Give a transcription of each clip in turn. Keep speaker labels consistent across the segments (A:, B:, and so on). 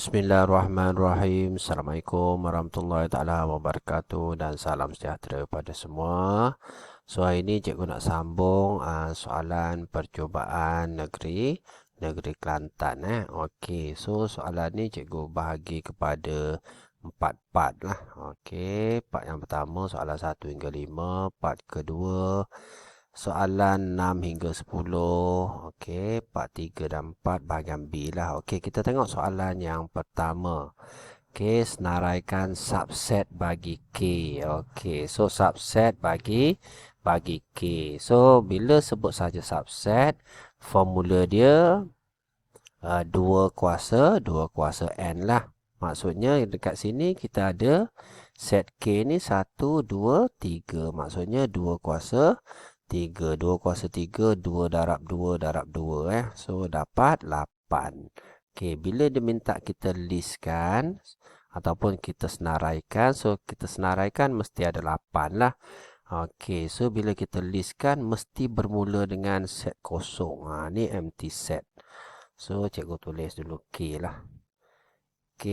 A: Bismillahirrahmanirrahim. Assalamualaikum warahmatullahi taala wabarakatuh dan salam sejahtera kepada semua. So hari ini cikgu nak sambung soalan percubaan negeri Kelantan Okey, so soalan ni cikgu bahagi kepada 4 part lah. Okey, part yang pertama soalan 1 hingga 5, part kedua soalan 6 hingga 10. Okey, part 3 dan 4 bahagian B lah. Okey, kita tengok soalan yang pertama. Okey, senaraikan subset bagi K. Okey, so subset bagi K. So bila sebut saja subset, formula dia 2 kuasa N lah. Maksudnya dekat sini kita ada set K ni 1, 2, 3. Maksudnya 2 kuasa 3. 2 kuasa 3, 2 darab 2 darab 2. So dapat 8. Okey, bila dia minta kita listkan ataupun kita senaraikan, so kita senaraikan mesti ada 8 lah. Okey, so bila kita listkan mesti bermula dengan set kosong. Ni empty set. So cikgu tulis dulu K lah. K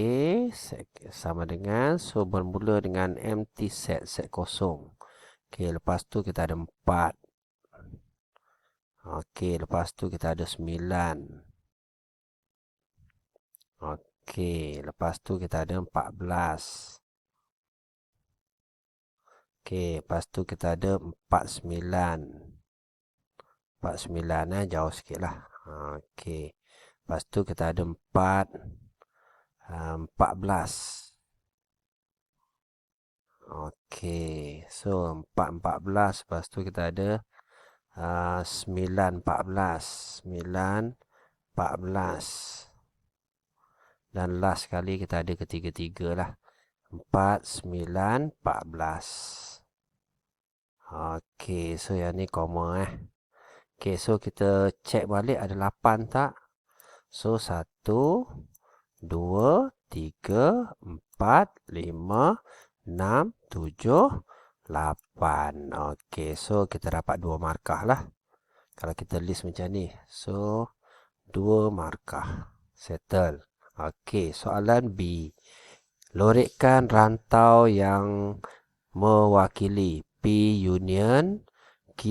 A: sama dengan, so bermula dengan empty set kosong. Okey, lepas tu kita ada 4. Okey, lepas tu kita ada 9. Okey, lepas tu kita ada 14. Okey, lepas tu kita ada 49. 49 jauh sikit lah. Okey, lepas tu kita ada 14. Okey, so 14. Lepas tu kita ada 9, 14. 9, 14. Dan last kali kita ada ketiga-tiga lah. 4, 9, 14. Okey, so yang ni koma Okey, so kita check balik ada 8 tak? So 1, 2, 3, 4, 5, 6, 7, 8. Okey, so kita dapat 2 markah lah. Kalau kita list macam ni. So 2 markah. Settle. Okey, soalan B. Lorikkan rantau yang mewakili P union Q,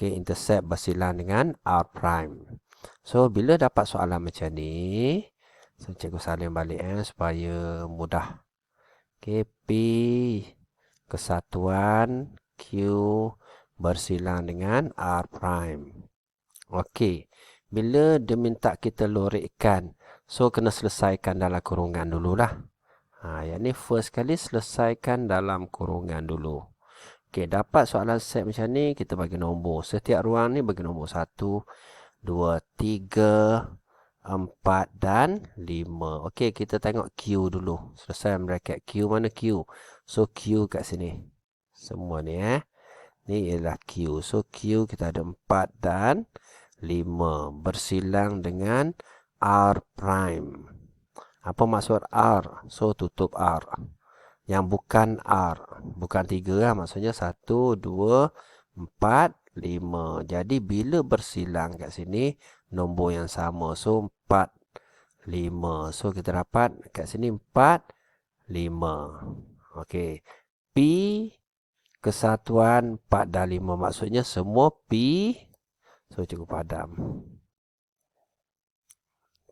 A: intercept bersilang dengan R prime. So bila dapat soalan macam ni, so cikgu salin balik supaya mudah. Okey, P kesatuan Q bersilang dengan R prime. Okey, bila dia minta kita lorikkan, so kena selesaikan dalam kurungan dululah. Yang ni first kali selesaikan dalam kurungan dulu. Okey, dapat soalan set macam ni, kita bagi nombor. Setiap ruang ni bagi nombor 1, 2, 3, 4 dan 5. Okey, kita tengok Q dulu. Selesai bracket Q, mana Q? So Q kat sini. Semua ni Ni ialah Q. So Q kita ada 4 dan 5. Bersilang dengan R prime. Apa maksud R? So tutup R. Yang bukan R. Bukan 3 lah. Maksudnya 1, 2, 4, 5. Jadi bila bersilang kat sini, nombor yang sama. So 4, 5. So kita dapat kat sini 4, 5. Okey. P kesatuan 4 dan 5. Maksudnya semua P. So cikgu padam.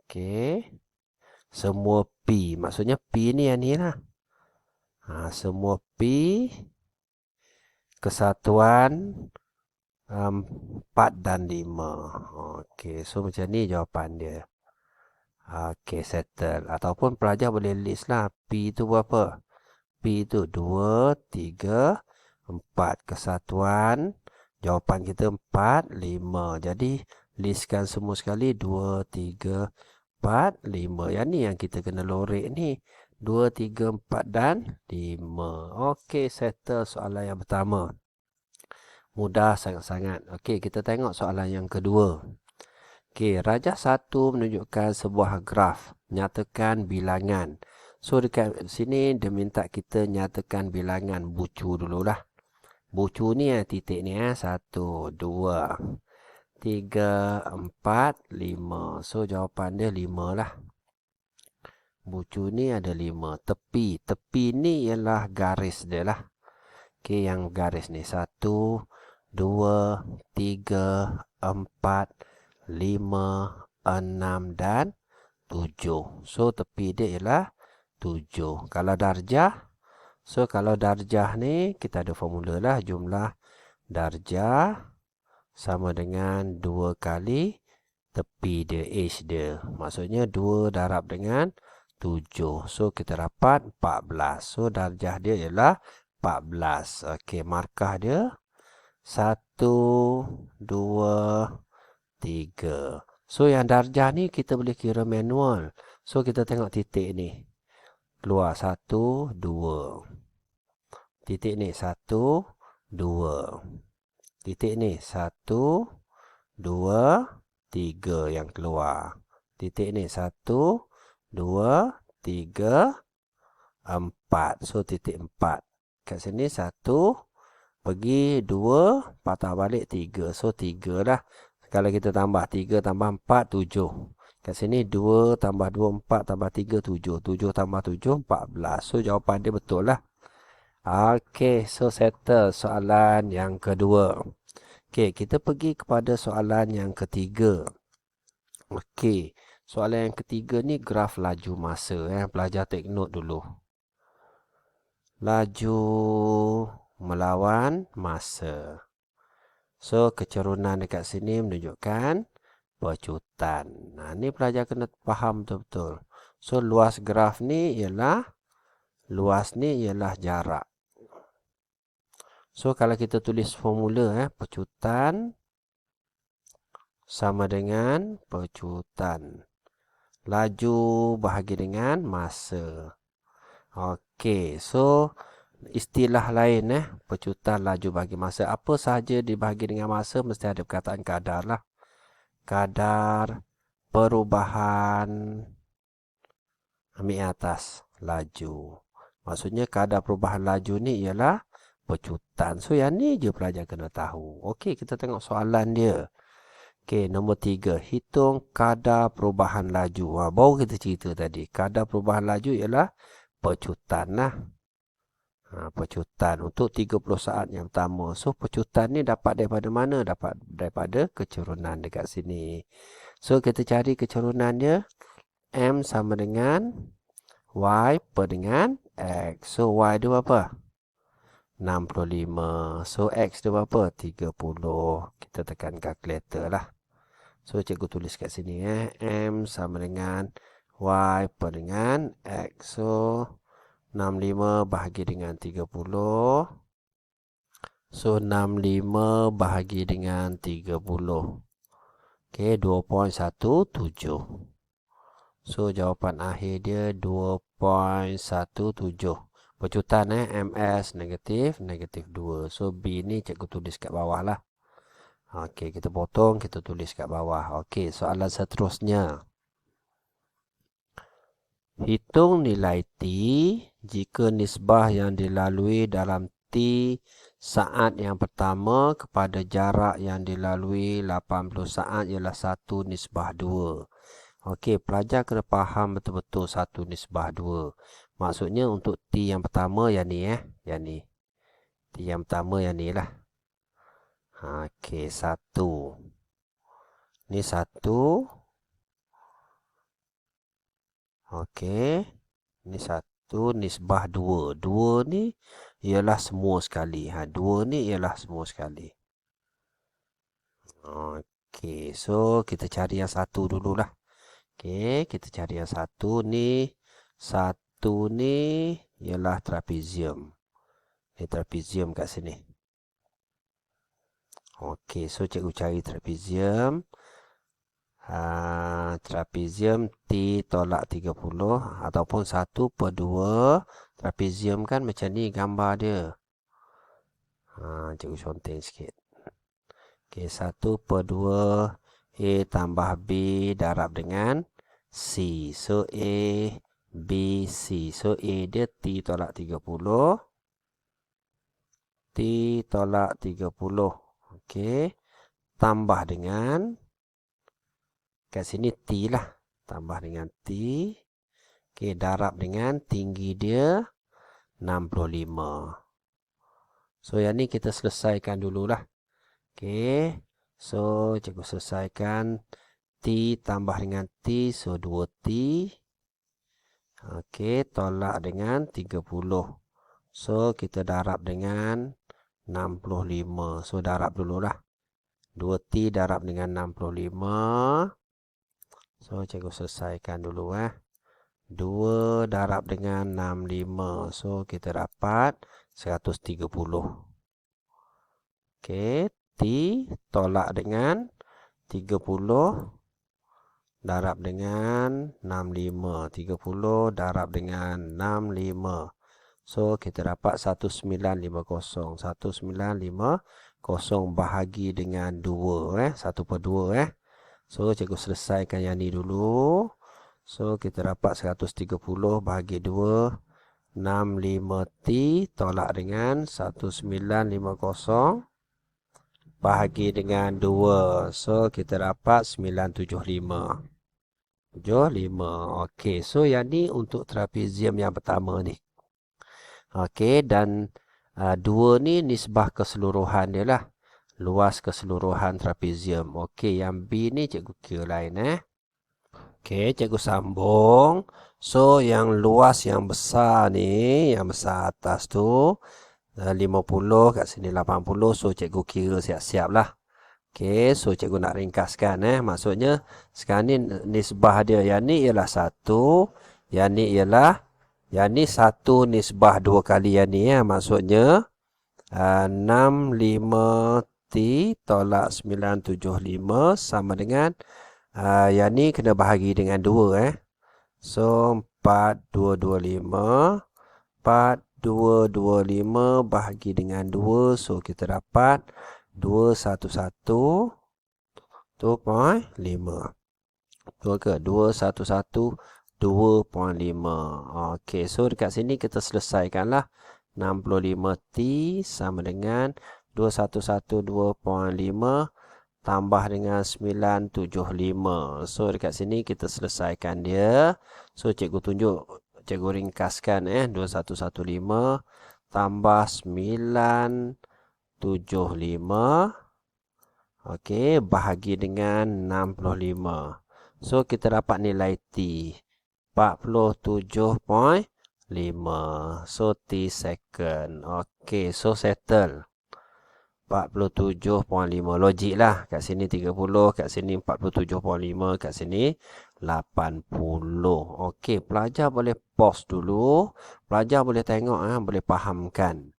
A: Okey. Semua P. Maksudnya P ni yang ni lah. Semua P kesatuan 4 dan 5. Okey, so macam ni jawapan dia. Okey, settle. Ataupun pelajar boleh list lah. P tu berapa? P tu 2, 3, 4. Kesatuan. Jawapan kita 4, 5. Jadi, listkan semua sekali. 2, 3, 4, 5. Yang ni yang kita kena lorek ni. 2, 3, 4 dan 5. Okey, settle soalan yang pertama. Mudah sangat-sangat. Okey, kita tengok soalan yang kedua. Okey, rajah 1 menunjukkan sebuah graf. Nyatakan bilangan. So, dekat sini dia minta kita nyatakan bilangan bucu dululah. Bucu ni titik ni 1, 2, 3, 4, 5. So, jawapan dia 5 lah. Bucu ni ada 5. Tepi. Tepi ni ialah garis dia lah. Okey, yang garis ni. 1, 2, 3, 4, 5, 6 dan 7. So, tepi dia ialah 7. Kalau darjah. So, kalau darjah ni, kita ada formula lah. Jumlah darjah sama dengan 2 kali tepi dia, H dia. Maksudnya 2 darab dengan 7. So, kita dapat 14. So, darjah dia ialah 14. Okey, markah dia 1, 2, 3. So, yang darjah ni kita boleh kira manual. So, kita tengok titik ni. Keluar 1, 2. Titik ni 1, 2. Titik ni 1, 2, 3 yang keluar. Titik ni 1, 2, 3, 4. So, titik 4. Kat sini 1, pergi 2, patah balik 3. So, 3 lah. Kalau kita tambah 3 tambah 4, 7. Kat sini 2 tambah 2, 4 tambah 3, 7. 7 tambah 7, 14. So, jawapan dia betul lah. Okey, so settle soalan yang kedua. Okey, kita pergi kepada soalan yang ketiga. Okey, soalan yang ketiga ni graf laju masa. Pelajar take note dulu. Laju melawan masa. So, kecerunan dekat sini menunjukkan pecutan. Nah, ni pelajar kena faham betul-betul. So, luas graf ni ialah jarak. So, kalau kita tulis formula, pecutan sama dengan pecutan. Laju bahagi dengan masa. Okey, so istilah lain, pecutan, laju bahagi masa. Apa sahaja dibahagi dengan masa, mesti ada perkataan kadar lah. Kadar perubahan ambil atas laju. Maksudnya kadar perubahan laju ni ialah pecutan. So, yang ni je pelajar kena tahu. Okey, kita tengok soalan dia. Okey, nombor 3. Hitung kadar perubahan laju. Baru kita cerita tadi. Kadar perubahan laju ialah pecutan lah. Pecutan untuk 30 saat yang pertama. So, pecutan ni dapat daripada mana? Dapat daripada kecerunan dekat sini. So, kita cari kecerunan dia. M sama dengan Y per dengan X. So, Y dia berapa? 65. So, X dia berapa? 30. Kita tekan kalkulator lah. So, cikgu tulis kat sini. M sama dengan Y per dengan X. So, 65 bahagi dengan 30. So, 65 bahagi dengan 30. Okey, 2.17. So, jawapan akhir dia 2.17. Pecutan MS negatif 2. So, B ni cikgu tulis kat bawah lah. Okey, kita potong, kita tulis kat bawah. Okey, soalan seterusnya. Hitung nilai T jika nisbah yang dilalui dalam T saat yang pertama kepada jarak yang dilalui 80 saat ialah 1:2. Okey, pelajar kena faham betul-betul 1:2. Maksudnya untuk T yang pertama yang ni yang ni. T yang pertama yang ni lah. Okey, 1. Ni 1. Okey. Ni 1 nisbah 2. 2 ni ialah semua sekali. 2 ni ialah semua sekali. Okey, so kita cari yang 1 dululah. Okey, kita cari yang 1 ni. 1 ni ialah trapezium. Ni trapezium kat sini. Okey, so cikgu cari trapezium. Trapezium T tolak 30 ataupun 1/2. Trapezium kan macam ni gambar dia. Cikgu conteng sikit. Okey, 1/2 A tambah B darab dengan C. So, A, B, C. So, A dia T tolak 30. T tolak 30. Okey. Tambah dengan, kat sini T lah. Tambah dengan T. Okey, darab dengan tinggi dia 65. So, yang ni kita selesaikan dululah. Okey. So, cikgu selesaikan. T tambah dengan T. So, 2T. Okey, tolak dengan 30. So, kita darab dengan 65. So, darab dululah. 2T darab dengan 65. So, cikgu selesaikan dulu. 2 darab dengan 65. So, kita dapat 130. Okey, T tolak dengan 30 darab dengan 65. 30 darab dengan 65. So, kita dapat 1950. 1950 bahagi dengan 2. 1/2. So, cikgu selesaikan yang ni dulu. So, kita dapat 130 bahagi 2. 65T tolak dengan 1950 bahagi dengan 2. So, kita dapat 975. 75. Okey, so yang ni untuk trapezium yang pertama ni. Okey, dan 2 ni nisbah keseluruhan dia lah. Luas keseluruhan trapezium. Okey, yang B ni cikgu kira lain. Okey, cikgu sambung. So, yang luas yang besar ni, yang besar atas tu, 50 kat sini 80. So, cikgu kira siap-siap lah. Okey, so cikgu nak ringkaskan. Maksudnya, sekarang ni nisbah dia. Yang ni ialah 1. Yang ni ialah, yang ni 1 nisbah 2 kali yang ni. Maksudnya, 65T tolak 975 sama dengan, yang ni kena bahagi dengan 2. So, 4225. 4225 bahagi dengan 2. So, kita dapat 211 2.5. Betul ke? 211 2.5. Okey, so dekat sini kita selesaikanlah. 65T sama dengan 211 2.5 tambah dengan 975. So, dekat sini kita selesaikan dia. So, cikgu tunjuk, cikgu ringkaskan. 2115 tambah 975. Okey, bahagi dengan 65. So, kita dapat nilai T. 47.5. So, T second. Okey, so settle. 47.5. Logik lah. Kat sini 30, kat sini 47.5, kat sini 80. Okey, pelajar boleh pause dulu. Pelajar boleh tengok, boleh fahamkan.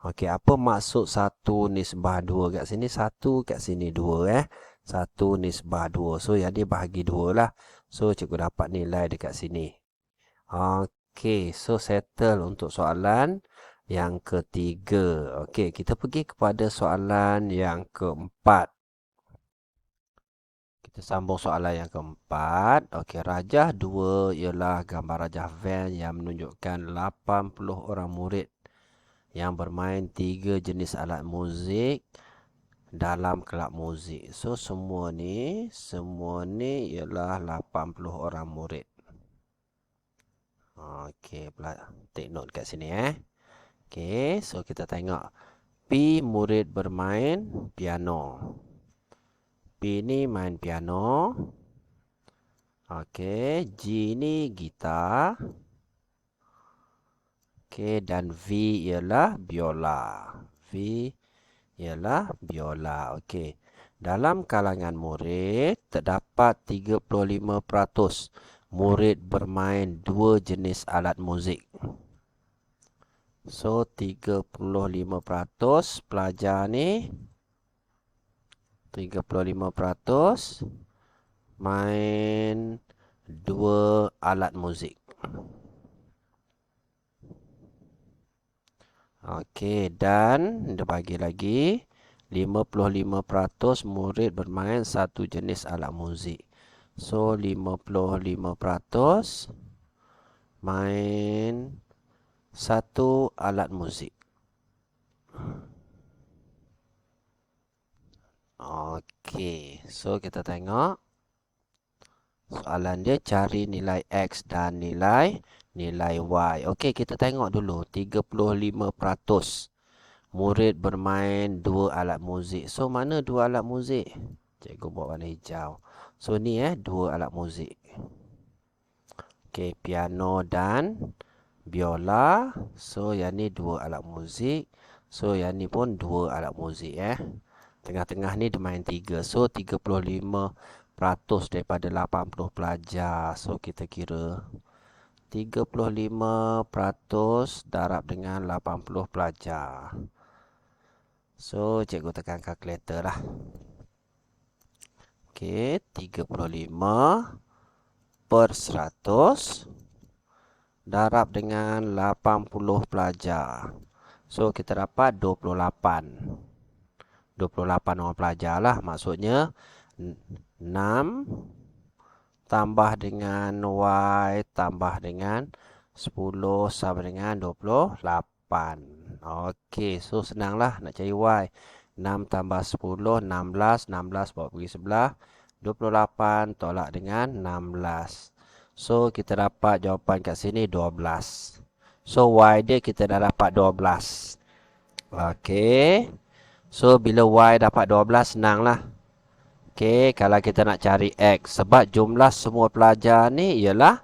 A: Okey, apa maksud 1 nisbah 2 kat sini? 1 kat sini 2. 1 nisbah 2. So, jadi bahagi 2 lah. So, cikgu dapat nilai dekat sini. Okey, so settle untuk soalan yang ketiga. Okey, kita pergi kepada soalan yang keempat. Kita sambung soalan yang keempat. Okey, rajah 2 ialah gambar rajah van yang menunjukkan 80 orang murid yang bermain 3 jenis alat muzik dalam kelab muzik. So, semua ni ialah 80 orang murid. Okey, take note kat sini. Okey, so kita tengok. P murid bermain piano. P ni main piano. Okey, G ni gitar. Okey, dan V ialah biola. V ialah biola. Okey. Dalam kalangan murid, terdapat 35% murid bermain 2 jenis alat muzik. So, 35% pelajar ni 35% main 2 alat muzik. Okey, dan dia bagi lagi 55% murid bermain 1 jenis alat muzik. So, 55% main 1 alat muzik. Okey, so kita tengok. Soalan dia cari nilai X dan nilai Y. Okey, kita tengok dulu. 35% murid bermain 2 alat muzik. So, mana 2 alat muzik? Cikgu buat warna hijau. So, ni 2 alat muzik. Okey, piano dan biola. So, yang ni 2 alat muzik. So, yang ni pun 2 alat muzik Tengah-tengah ni dia main 3. So, 35% daripada 80 pelajar. So, kita kira 35% darab dengan 80 pelajar. So, cikgu tekan kalkulator lah. Okey, 35/100 darab dengan 80 pelajar. So, kita dapat 28. 28 orang pelajar lah. Maksudnya 6 tambah dengan Y tambah dengan 10 sama dengan 28. Okey, so senanglah nak cari Y. 6 tambah 10, 16. 16 bawa pergi sebelah. 28 tolak dengan 16. So, kita dapat jawapan kat sini 12. So, Y dia kita dah dapat 12. Okey. So, bila Y dapat 12, senanglah. Okey, kalau kita nak cari X. Sebab jumlah semua pelajar ni ialah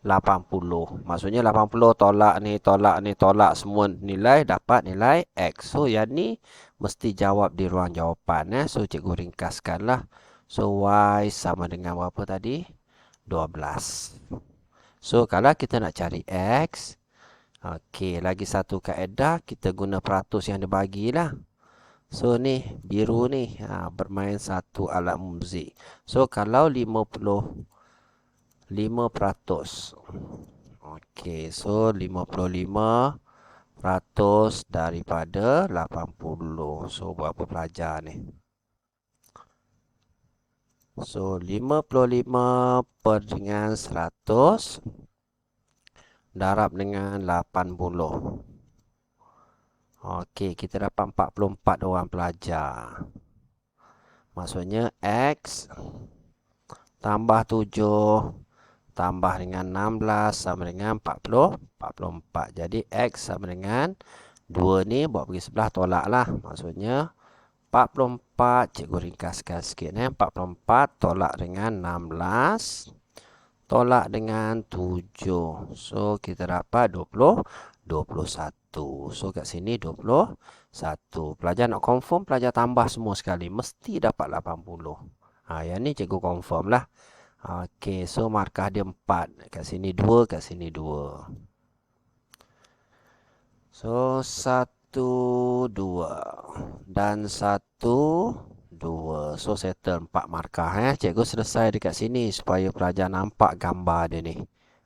A: 80. Maksudnya 80 tolak ni, tolak ni, tolak semua nilai, dapat nilai X. So, yang ni mesti jawab di ruang jawapan. So, cikgu ringkaskanlah. So, Y sama dengan berapa tadi? 12. So, kalau kita nak cari X, okey, lagi satu kaedah, kita guna peratus yang dibagilah. So, ni, biru ni, bermain satu alat muzik. So, kalau 55%. Okey, so 55% daripada 80. So, berapa pelajar ni? So, 55/100 darab dengan 80. Okey, kita dapat 44 orang pelajar. Maksudnya X tambah 7 tambah dengan 16 sama dengan 44. Jadi X sama dengan 2 ni buat pergi sebelah tolak lah. Maksudnya 44, cikgu ringkaskan sikit 44 tolak dengan 16 tolak dengan 7. So, kita dapat 21. So, kat sini 21. Pelajar nak confirm, pelajar tambah semua sekali. Mesti dapat 80. Yang ni cikgu confirm lah. Okey, so markah dia 4. Kat sini 2, kat sini 2. So, 1, 2. Dan 1, 2. So, settle 4 markah. Cikgu selesai dekat sini supaya pelajar nampak gambar dia ni.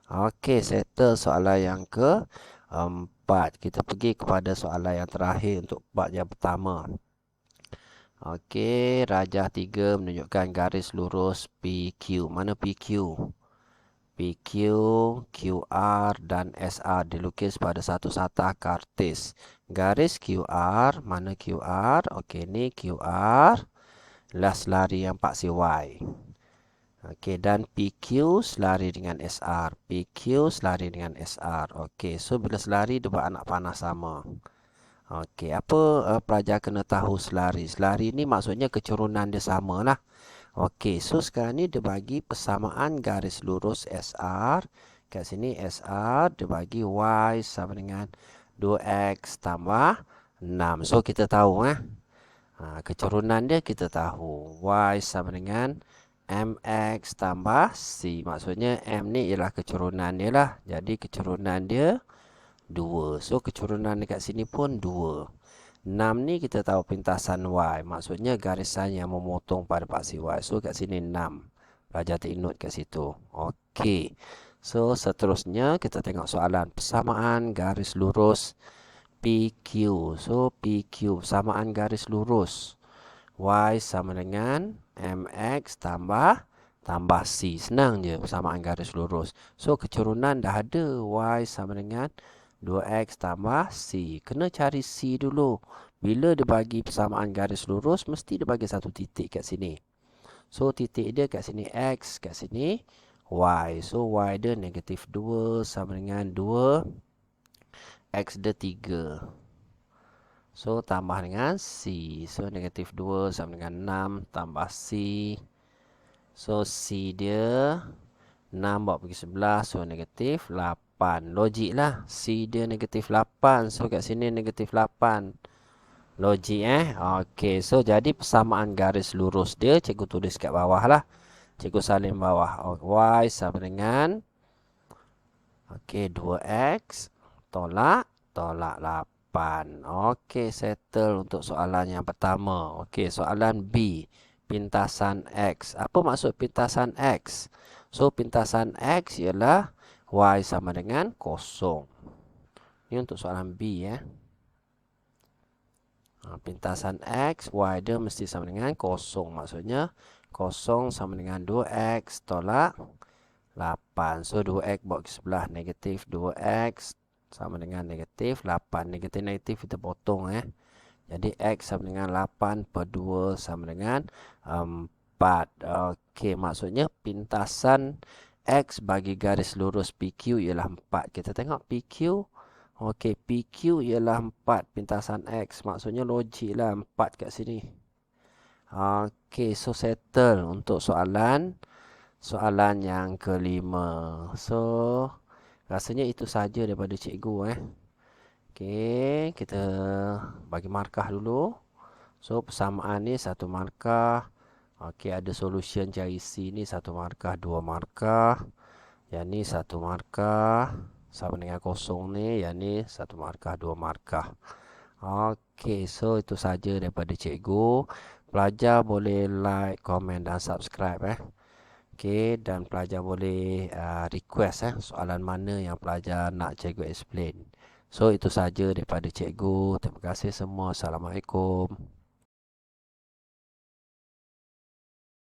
A: Okey, settle soalan yang ke-4. Kita pergi kepada soalan yang terakhir untuk bab yang pertama. Okey, rajah 3 menunjukkan garis lurus PQ. Mana PQ? PQ, QR dan SR dilukis pada satu satah kartis. Garis QR, mana QR? Okey, ni QR. Selari yang paksi Y. Okey, dan PQ selari dengan SR. PQ selari dengan SR. Okey, so bila selari dia buat anak panah sama. Okey, apa pelajar kena tahu selari? Selari ni maksudnya kecurunan dia sama lah. Okey, so sekarang ni dia bagi persamaan garis lurus SR. Kat sini SR dia bagi Y sama dengan 2X tambah 6. So, kita tahu kecurunan dia kita tahu. Y sama dengan MX tambah C. Maksudnya M ni ialah kecurunan dia lah. Jadi kecurunan dia 2. So, kecurunan dekat sini pun 2. 6 ni kita tahu pintasan Y. Maksudnya garisan yang memotong pada paksi Y. So, kat sini 6. Pelajar take note kat situ. Okey. So, seterusnya kita tengok soalan. Persamaan garis lurus PQ. So, PQ. Persamaan garis lurus. Y sama dengan MX tambah C. Senang je persamaan garis lurus. So, kecurunan dah ada. Y sama dengan 2X tambah C. Kena cari C dulu. Bila dia bagi persamaan garis lurus, mesti dia bagi satu titik kat sini. So titik dia kat sini X, kat sini Y. So Y dia negatif 2 sama dengan 2. X dia 3. So tambah dengan C. So negatif 2 sama dengan 6 tambah C. So C dia 6 bawa pergi 11. So negatif 8. Logik lah. C dia negatif 8. So kat sini negatif 8. Logik Okey. So jadi persamaan garis lurus dia cikgu tulis kat bawah lah. Cikgu salin bawah. Y sama dengan okey 2X tolak 8. Okey, settle untuk soalan yang pertama. Okey, soalan B. Pintasan X. Apa maksud pintasan X? So, pintasan X ialah Y sama dengan 0. Ini untuk soalan B Pintasan X, Y dia mesti sama dengan 0. Maksudnya, 0 sama dengan 2X tolak 8. So, 2X bawa ke sebelah negatif 2X sama dengan negatif 8. Negatif-negatif kita potong Jadi X sama dengan 8 per 2 sama dengan 4. Okey, maksudnya pintasan X bagi garis lurus PQ ialah 4. Kita tengok PQ. Okey, PQ ialah 4 pintasan X. Maksudnya logik lah 4 kat sini. Okey, so settle untuk soalan yang kelima. So, rasanya itu saja daripada cikgu Okey, kita bagi markah dulu. So, persamaan ni 1 markah. Okey, ada solution cari C ni 1 markah, 2 markah. Yang ni 1 markah. Sama dengan 0 ni. Yang ni 1 markah, 2 markah. Okey, so itu saja daripada cikgu. Pelajar boleh like, komen dan subscribe Okey, dan pelajar boleh request soalan mana yang pelajar nak cikgu explain. So itu saja daripada cikgu. Terima kasih semua. Assalamualaikum.